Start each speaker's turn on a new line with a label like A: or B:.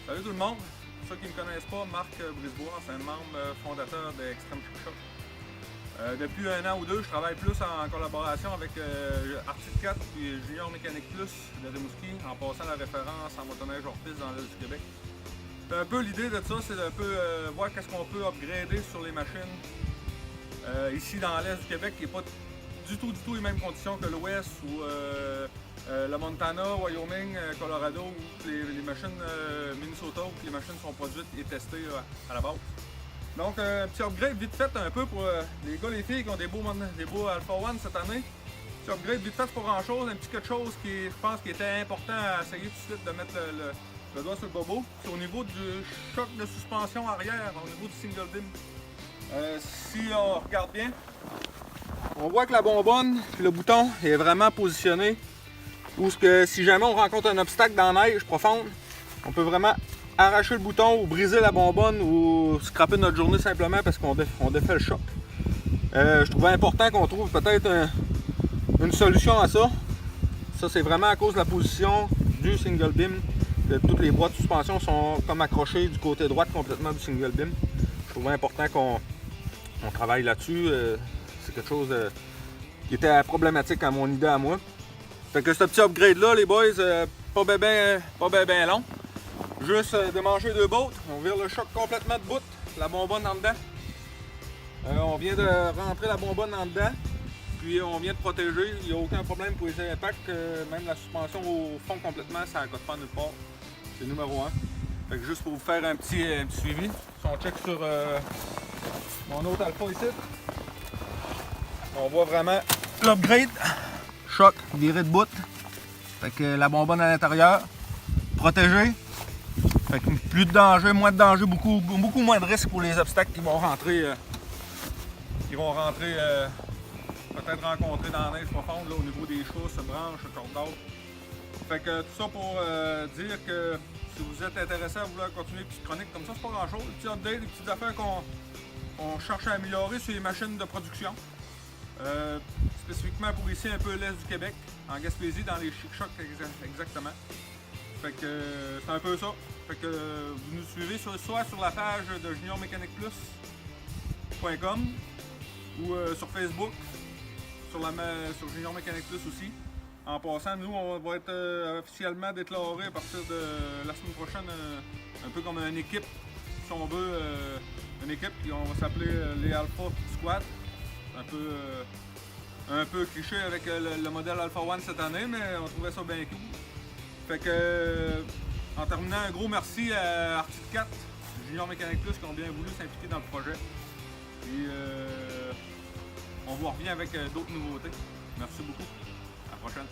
A: Salut tout le monde! Pour ceux qui ne me connaissent pas, Marc Brisebois, c'est un membre fondateur d'Extreme Shock. Depuis un an ou deux, je travaille plus en collaboration avec Arctic 4 et Junior Mécanique Plus de Rimouski, en passant la référence en motoneige hors-piste dans l'Est du Québec. Un peu l'idée de ça, c'est un peu voir qu'est-ce qu'on peut upgrader sur les machines ici dans l'Est du Québec, qui n'est pas du tout les mêmes conditions que l'Ouest ou le Montana, Wyoming, Colorado, où les machines Minnesota, où les machines sont produites et testées à la base. Donc un petit upgrade vite fait un peu pour les gars et les filles qui ont des beaux Alpha One cette année. Petit upgrade vite fait pour grand chose, un petit quelque chose qui je pense qui était important à essayer tout de suite de mettre le doigt sur le bobo. C'est au niveau du choc de suspension arrière, au niveau du single beam. Si on regarde bien, on voit que la bonbonne et le bouton est vraiment positionné où si jamais on rencontre un obstacle dans la neige profonde, on peut vraiment arracher le bouton ou briser la bonbonne ou scraper notre journée simplement parce qu'on défait le choc. Je trouvais important qu'on trouve peut-être une solution à ça. Ça, c'est vraiment à cause de la position du single beam. Que toutes les boîtes de suspension sont comme accrochées du côté droit complètement du single beam. Je trouvais important qu'on travaille là-dessus. C'est quelque chose qui était problématique à mon idée à moi. Fait que ce petit upgrade là, les boys, pas ben long. Juste démancher deux bottes, on vire le choc complètement de bout, la bonbonne en dedans. On vient de rentrer la bonbonne en dedans, puis on vient de protéger, il n'y a aucun problème pour les impacts, même la suspension au fond complètement, ça ne cote pas nulle part. C'est numéro 1. Fait que juste pour vous faire un petit suivi, si on check sur mon autre Alpha ici, on voit vraiment l'upgrade. Choc viré de bout. Fait que la bonbonne à l'intérieur, protégée. Fait que plus de danger, moins de danger, beaucoup moins de risques pour les obstacles qui vont rentrer. Peut-être rencontrer dans la neige profonde là, au niveau des chousses, branches, cordes d'arbre. Fait que tout ça pour dire que si vous êtes intéressé à vouloir continuer une petite chronique comme ça, c'est pas grand chose. Des petits updates, des petites affaires qu'on cherche à améliorer sur les machines de production. Spécifiquement pour ici un peu l'est du Québec, en Gaspésie, dans les Chic Chocs exactement. Fait que c'est un peu ça. Fait que vous nous suivez soit sur la page de juniormécaniqueplus.com ou sur Facebook, sur Junior Mécanique Plus aussi. En passant, nous on va être officiellement déclaré à partir de la semaine prochaine un peu comme une équipe, si on veut, une équipe qui on va s'appeler les Alpha Squad. Un peu cliché avec le modèle Alpha One cette année, mais on trouvait ça bien cool. Fait que, en terminant, un gros merci à Arctic 4, Junior Mécanique Plus, qui ont bien voulu s'impliquer dans le projet. Et on vous revient avec d'autres nouveautés. Merci beaucoup. À la prochaine.